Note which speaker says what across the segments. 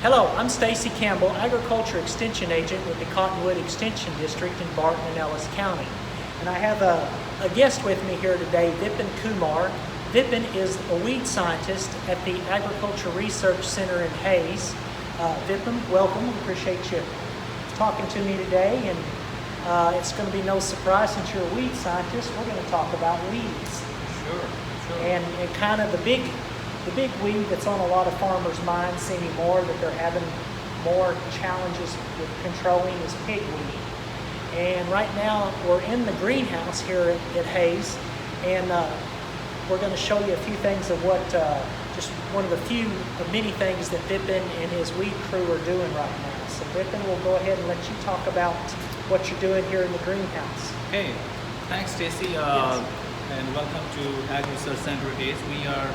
Speaker 1: Hello, I'm Stacy Campbell, Agriculture Extension Agent with the Cottonwood Extension District in Barton and Ellis County. And I have a guest with me here today, Vipan Kumar. Vipan is a weed scientist at the Agriculture Research Center in Hayes. Vipan, welcome. We appreciate you talking to me today. And it's going to be no surprise, since you're a weed scientist, we're going to talk about weeds.
Speaker 2: Sure.
Speaker 1: And kind of the big weed that's on a lot of farmers' minds anymore, that they're having more challenges with controlling, is pigweed. And right now we're in the greenhouse here at Hayes, and we're going to show you a few things of what, just one of the few of many things that Vipan and his weed crew are doing right now. So Vipan, we'll go ahead and let you talk about what you're doing here in the greenhouse.
Speaker 2: Hey, thanks Stacy,
Speaker 1: Yes.
Speaker 2: and welcome to Ag Research Center Hayes. We are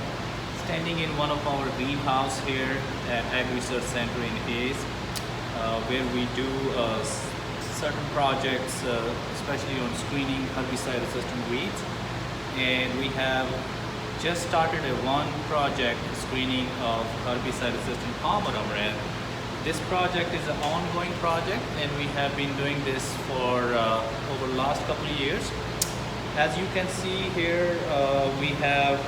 Speaker 2: standing in one of our greenhouse here at Ag Research Center in Hayes, where we do certain projects, especially on screening herbicide-resistant weeds. And we have just started one project screening of herbicide-resistant palmer amaranth. This project is an ongoing project, and we have been doing this for over the last couple of years. As you can see here, we have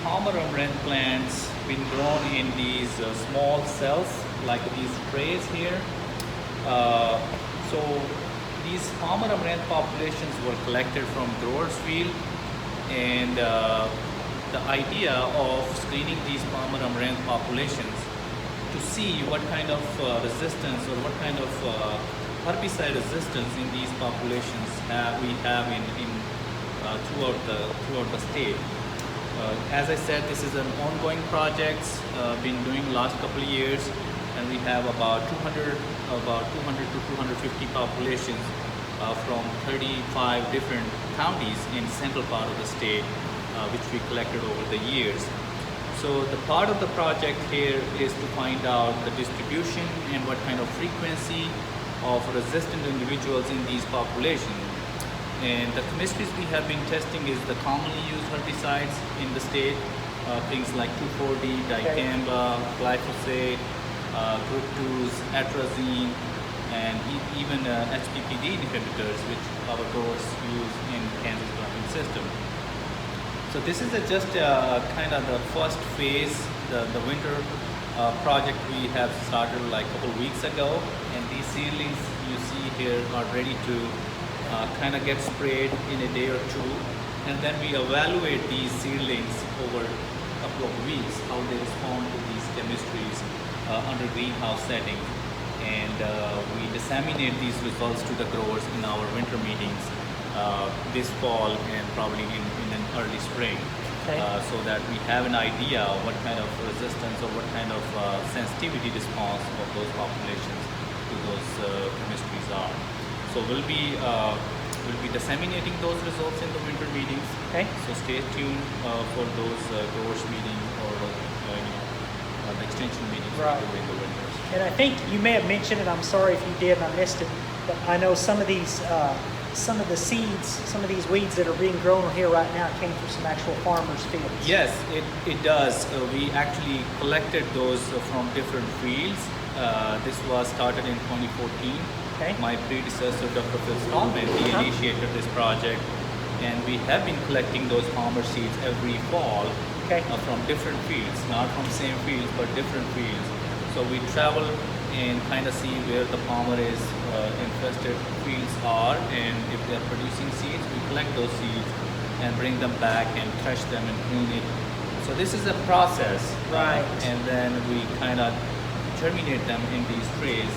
Speaker 2: palmer amaranth plants been grown in these small cells, like these trays here. So these palmer amaranth populations were collected from growers' field, and the idea of screening these palmer amaranth populations to see what kind of resistance or what kind of herbicide resistance in these populations we have throughout the state. As I said, this is an ongoing project, been doing last couple of years, and we have about 200 to 250 populations from 35 different counties in central part of the state, which we collected over the years. So the part of the project here is to find out the distribution and what kind of frequency of resistant individuals in these populations. And the chemistries we have been testing is the commonly used herbicides in the state, things like 2,4-D, dicamba, glyphosate, fructose, atrazine, and even HPPD inhibitors, which our growers use in Kansas growing system. So this is just kind of the first phase, the winter project we have started like a couple weeks ago, and these seedlings you see here are ready to kind of get sprayed in a day or two, and then we evaluate these seedlings over a couple of weeks, how they respond to these chemistries under greenhouse setting, and we disseminate these results to the growers in our winter meetings this fall and probably in an early spring, so that we have an idea what kind of resistance or what kind of sensitivity response of those populations to those chemistries are. So we'll be disseminating those results in the winter meetings.
Speaker 1: Okay.
Speaker 2: So stay tuned for those growers meeting or the extension meetings
Speaker 1: Right.
Speaker 2: in the winters.
Speaker 1: And I think you may have mentioned it, I'm sorry if you did and I missed it, but I know some of these, some of the seeds, some of these weeds that are being grown here right now came from some actual farmers' fields.
Speaker 2: Yes, it does. We actually collected those from different fields. This was started in 2014.
Speaker 1: Okay.
Speaker 2: My predecessor, Dr. Phil Stallman, he initiated this project, and we have been collecting those palmer seeds every fall from different fields, not from same fields, but different fields. So we travel and kind of see where the palmer is infested fields are, and if they're producing seeds, we collect those seeds and bring them back and thresh them and clean it. So this is a process,
Speaker 1: Right.
Speaker 2: And then we kind of germinate them in these trays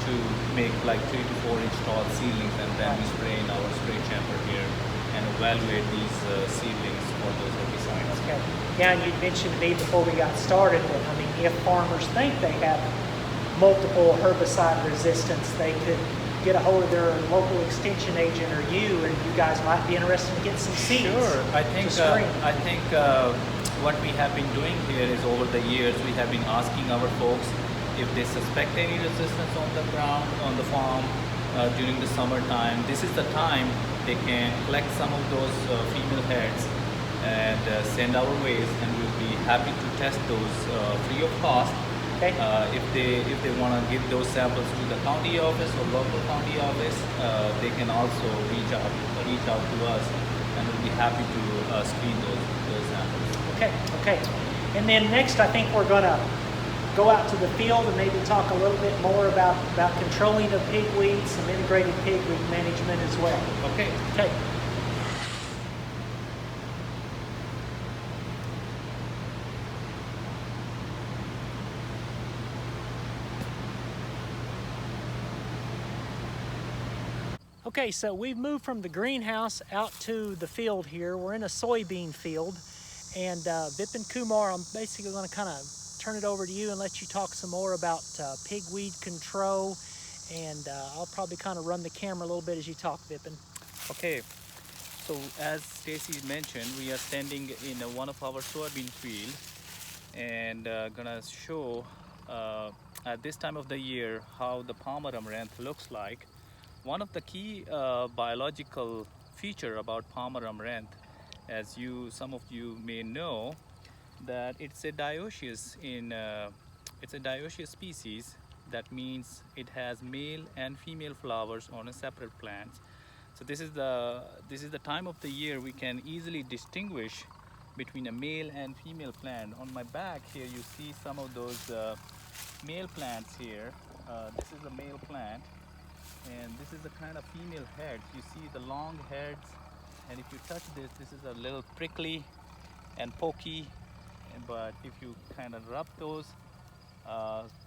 Speaker 2: to make like 3 to 4 inch tall seedlings, and then we spray in our spray chamber here and evaluate these seedlings for those herbicides.
Speaker 1: Okay. Yeah, and you mentioned to me before we got started that, I mean, if farmers think they have multiple herbicide resistance, they could get a hold of their local extension agent or you, and you guys might be interested to get some seeds.
Speaker 2: Sure, I think what we have been doing here is over the years we have been asking our folks if they suspect any resistance on the ground, on the farm during the summertime. This is the time they can collect some of those female heads and send our ways, and we'll be happy to test those free of cost
Speaker 1: Okay.
Speaker 2: If they want to give those samples to the county office or local county office, they can also reach out to us, and we'll be happy to screen those samples.
Speaker 1: Okay. Okay. And then next, I think we're going to go out to the field and maybe talk a little bit more about controlling of pigweed, some integrated pigweed management as well.
Speaker 2: Okay.
Speaker 1: Okay. Okay, so we've moved from the greenhouse out to the field here. We're in a soybean field, and Vipan, Kumar, I'm basically going to kind of turn it over to you and let you talk some more about pigweed control, and I'll probably kind of run the camera a little bit as you talk, Vipan.
Speaker 2: Okay. So as Stacy mentioned, we are standing in one of our soybean field, and gonna show at this time of the year how the palmer amaranth looks like. One of the key biological feature about palmer amaranth, as some of you may know, that it's a dioecious species. That means it has male and female flowers on a separate plants. So this is the time of the year we can easily distinguish between a male and female plant. On my back here, you see some of those male plants here. This is a male plant, and this is the kind of female heads. You see the long heads, and if you touch this is a little prickly and pokey, but if you kind of rub those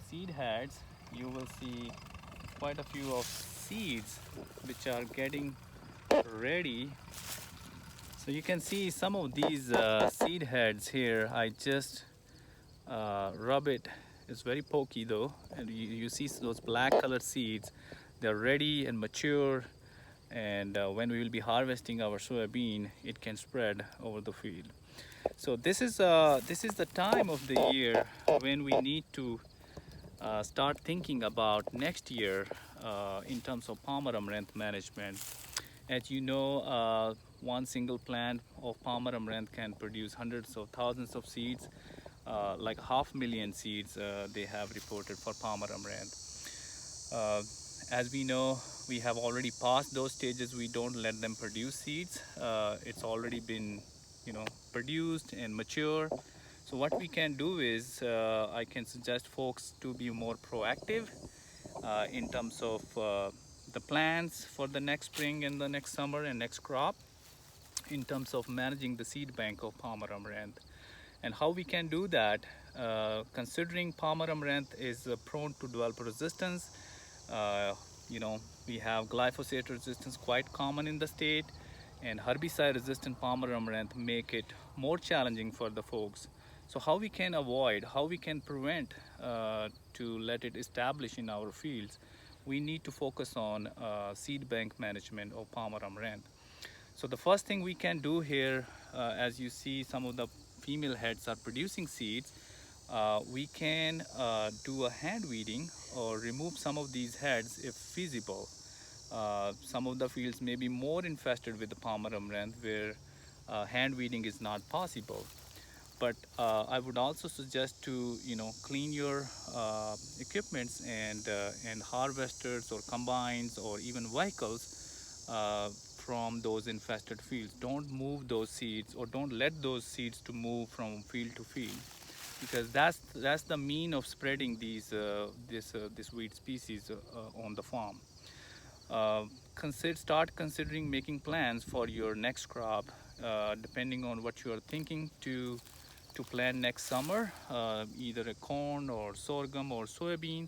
Speaker 2: seed heads, you will see quite a few of seeds which are getting ready. So you can see some of these seed heads here. I just rub it. It's very pokey though, and you see those black colored seeds. They're ready and mature, and when we will be harvesting our soybean, it can spread over the field. So this is the time of the year when we need to start thinking about next year in terms of palmer amaranth management. As you know, one single plant of palmer amaranth can produce hundreds of thousands of seeds, like 500,000 seeds they have reported for palmer amaranth. As we know, we have already passed those stages. We don't let them produce seeds. It's already been, produced and mature. So what we can do is, I can suggest folks to be more proactive in terms of the plans for the next spring and the next summer and next crop, in terms of managing the seed bank of palmer amaranth. And how we can do that, considering palmer amaranth is prone to develop resistance. We have glyphosate resistance quite common in the state, and herbicide resistant palmer amaranth make it more challenging for the folks. So how we can avoid, how we can prevent to let it establish in our fields, we need to focus on seed bank management of palmer amaranth. So the first thing we can do here, as you see some of the female heads are producing seeds, we can do a hand weeding or remove some of these heads if feasible. Some of the fields may be more infested with the palmer amaranth where hand weeding is not possible. But I would also suggest to clean your equipments and harvesters or combines or even vehicles from those infested fields. Don't move those seeds, or don't let those seeds to move from field to field, because that's the mean of spreading this weed species on the farm. Start considering making plans for your next crop, depending on what you are thinking to plant next summer, either a corn or sorghum or soybean.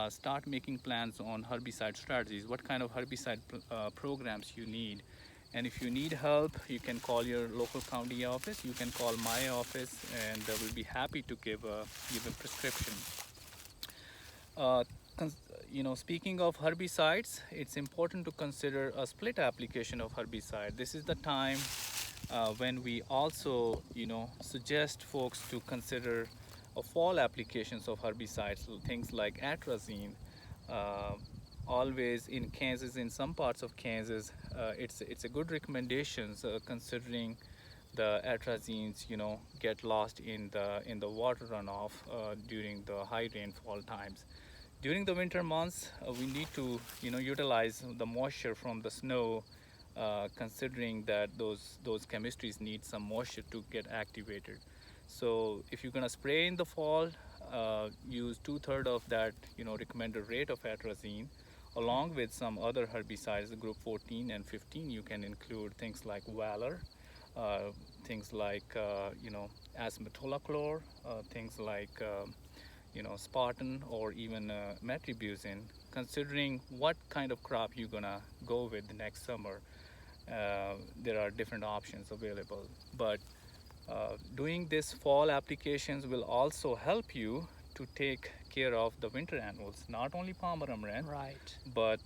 Speaker 2: Start making plans on herbicide strategies, what kind of herbicide programs you need. And if you need help, you can call your local county office, you can call my office, and we'll be happy to give a prescription. Speaking of herbicides, it's important to consider a split application of herbicide. This is the time when we also, suggest folks to consider fall applications of herbicides, things like atrazine. Always in Kansas, in some parts of Kansas, it's a good recommendation, considering the atrazines, get lost in the water runoff during the high rainfall times. During the winter months, we need to, utilize the moisture from the snow, considering that those chemistries need some moisture to get activated. So if you're gonna spray in the fall, use 2/3 of that, recommended rate of atrazine, along with some other herbicides, group 14 and 15. You can include things like Valor, uh, things like, asmetolachlor, things like, Spartan, or even metribuzin, considering what kind of crop you're gonna go with next summer. There are different options available, but doing this fall applications will also help you to take care of the winter annuals, not only palmer amaranth,
Speaker 1: Right.
Speaker 2: but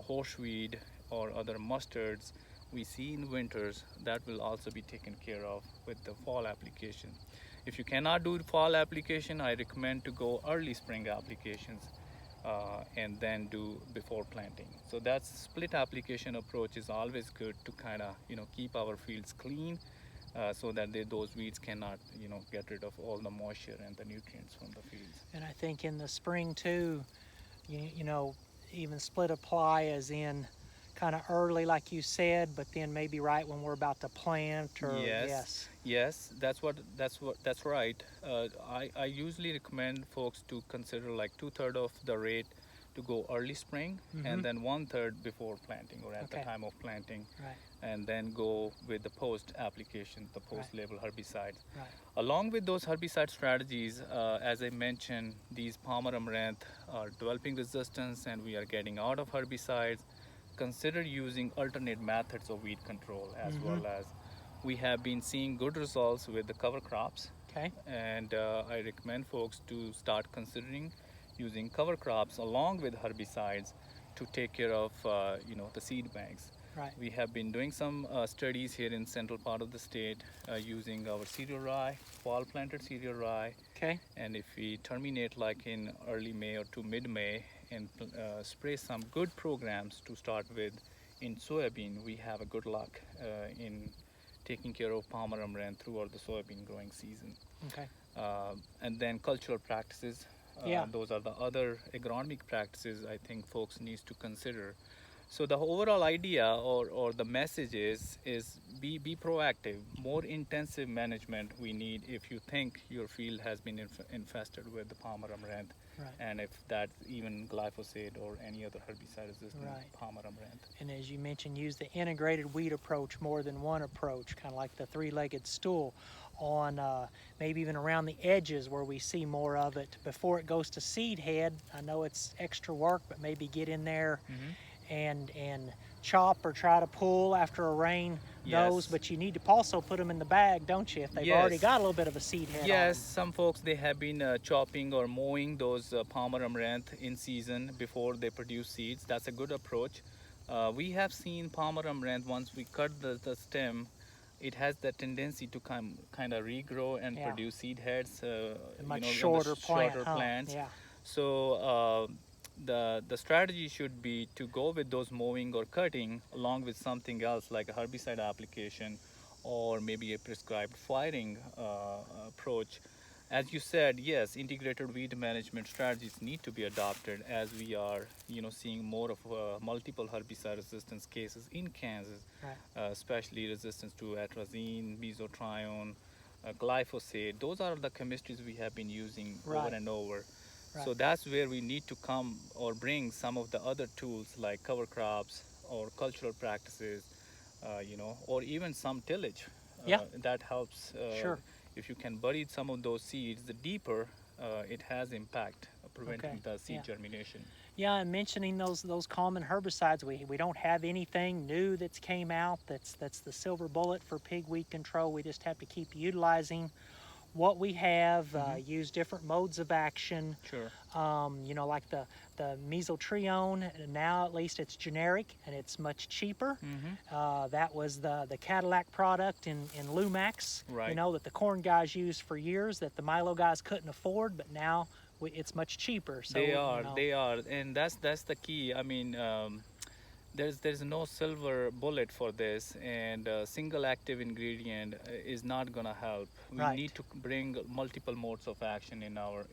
Speaker 2: horseweed or other mustards we see in winters, that will also be taken care of with the fall application. If you cannot do fall application, I recommend to go early spring applications, and then do before planting. So that split application approach is always good to kind of keep our fields clean, so that those weeds cannot get rid of all the moisture and the nutrients from the fields.
Speaker 1: And I think in the spring too, you know, even split apply as in kind of early, like you said, but then maybe right when we're about to plant, or
Speaker 2: Yes, yes, that's right. I usually recommend folks to consider like 2/3 of the rate to go early spring, and then 1/3 before planting or at the
Speaker 1: Okay.
Speaker 2: time of planting,
Speaker 1: Right.
Speaker 2: and then go with the post application, the post label herbicides.
Speaker 1: Right.
Speaker 2: Along with those herbicide strategies, as I mentioned, these palmer amaranth are developing resistance and we are getting out of herbicides. Consider using alternate methods of weed control, as well as we have been seeing good results with the cover crops.
Speaker 1: Okay.
Speaker 2: And I recommend folks to start considering using cover crops along with herbicides to take care of the seed banks.
Speaker 1: Right.
Speaker 2: We have been doing some studies here in central part of the state, using our cereal rye, fall planted cereal rye.
Speaker 1: Okay.
Speaker 2: And if we terminate like in early May or to mid-May, and spray some good programs to start with in soybean, we have a good luck in taking care of palmer amaranth throughout the soybean growing season.
Speaker 1: Okay.
Speaker 2: And then cultural practices.
Speaker 1: Yeah.
Speaker 2: Those are the other agronomic practices I think folks needs to consider. So the overall idea, or the message is be proactive. More intensive management we need if you think your field has been infested with the palmer amaranth,
Speaker 1: Right.
Speaker 2: and if that's even glyphosate or any other herbicide resistant
Speaker 1: Right.
Speaker 2: palmer amaranth.
Speaker 1: And as you mentioned, use the integrated weed approach more than one approach, kind of like the three-legged stool, on maybe even around the edges where we see more of it before it goes to seed head. I know it's extra work, but maybe get in there and chop or try to pull after a rain goes.
Speaker 2: Yes.
Speaker 1: But you need to also put them in the bag, don't you, if they've already
Speaker 2: Yes.
Speaker 1: got a little bit of a seed head
Speaker 2: Yes,
Speaker 1: on.
Speaker 2: some folks, they have been chopping or mowing those palmer amaranth in season before they produce seeds. That's a good approach. We have seen palmer amaranth, once we cut the stem, it has the tendency to kind of regrow and
Speaker 1: Yeah.
Speaker 2: produce seed heads.
Speaker 1: A much
Speaker 2: on the
Speaker 1: shorter plant,
Speaker 2: shorter
Speaker 1: huh?
Speaker 2: plants.
Speaker 1: Yeah.
Speaker 2: So the strategy should be to go with those mowing or cutting along with something else like a herbicide application, or maybe a prescribed firing approach. As you said, yes, integrated weed management strategies need to be adopted, as we are seeing more of multiple herbicide resistance cases in Kansas,
Speaker 1: Right.
Speaker 2: especially resistance to atrazine, mesotrione, glyphosate. Those are the chemistries we have been using
Speaker 1: Right.
Speaker 2: over and over.
Speaker 1: Right.
Speaker 2: So that's where we need to come or bring some of the other tools like cover crops or cultural practices, or even some tillage.
Speaker 1: Yeah.
Speaker 2: That helps.
Speaker 1: Sure.
Speaker 2: If you can bury some of those seeds, the deeper it has impact preventing
Speaker 1: Okay.
Speaker 2: the seed
Speaker 1: Yeah.
Speaker 2: germination.
Speaker 1: Yeah, and mentioning those common herbicides, we don't have anything new that's came out that's the silver bullet for pigweed control. We just have to keep utilizing what we have, use different modes of action.
Speaker 2: Sure.
Speaker 1: Like the mesotrione, now at least it's generic and it's much cheaper. That was the Cadillac product in Lumax,
Speaker 2: Right.
Speaker 1: that the corn guys used for years, that the Milo guys couldn't afford, but now it's much cheaper. So
Speaker 2: They are, and that's the key. I mean, there's no silver bullet for this, and a single active ingredient is not gonna help. We
Speaker 1: Right.
Speaker 2: need to bring multiple modes of action in our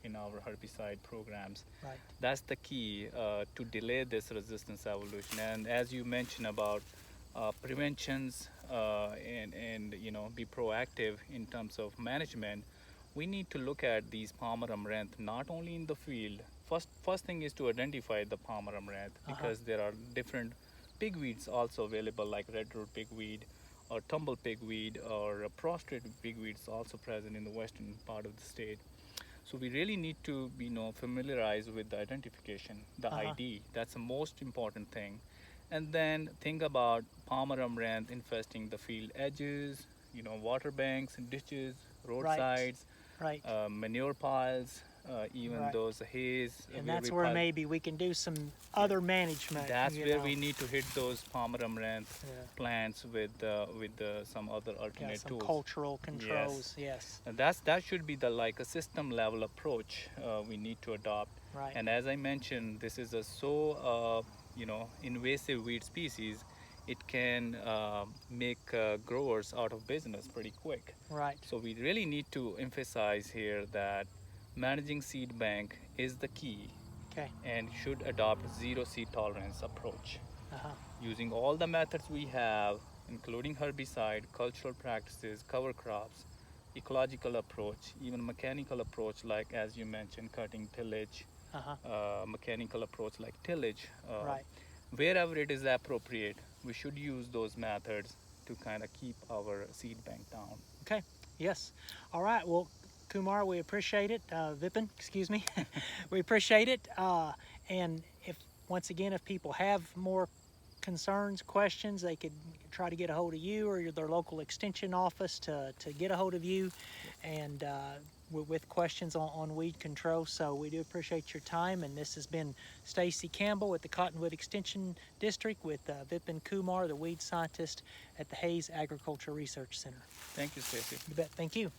Speaker 2: herbicide programs.
Speaker 1: Right.
Speaker 2: That's the key to delay this resistance evolution. And as you mentioned about preventions and be proactive in terms of management, we need to look at these palmer amaranth not only in the field. First thing is to identify the palmer amaranth, because there are different pigweeds also available, like red root pigweed or tumble pigweed, or prostrate pigweeds also present in the western part of the state. So we really need to be familiarized with the identification, the ID. That's the most important thing. And then think about palmer amaranth infesting the field edges, water banks and ditches, roadsides,
Speaker 1: Right.
Speaker 2: manure piles, even
Speaker 1: Right.
Speaker 2: those haze.
Speaker 1: And that's where maybe we can do some other management.
Speaker 2: That's where we need to hit those palmer amaranth
Speaker 1: Yeah.
Speaker 2: plants with some other alternate
Speaker 1: some
Speaker 2: tools.
Speaker 1: cultural controls. Yes.
Speaker 2: And that should be the like a system level approach we need to adopt.
Speaker 1: Right.
Speaker 2: And as I mentioned, this is a invasive weed species. It can make growers out of business pretty quick.
Speaker 1: Right.
Speaker 2: So we really need to emphasize here that managing seed bank is the key,
Speaker 1: Okay.
Speaker 2: and should adopt zero seed tolerance approach.
Speaker 1: Uh-huh.
Speaker 2: Using all the methods we have, including herbicide, cultural practices, cover crops, ecological approach, even mechanical approach, like as you mentioned, cutting, tillage, mechanical approach like tillage.
Speaker 1: Right.
Speaker 2: Wherever it is appropriate, we should use those methods to kind of keep our seed bank down.
Speaker 1: Okay. Yes. All right. Well, Kumar, we appreciate it. Vipan, excuse me. We appreciate it. And once again, if people have more concerns, questions, they could try to get a hold of you or their local extension office to get a hold of you, and with questions on weed control. So we do appreciate your time, and this has been Stacy Campbell with the Cottonwood Extension District with Vipan Kumar, the weed scientist at the Hayes Agriculture Research Center.
Speaker 2: Thank you, Stacy.
Speaker 1: You bet. Thank you.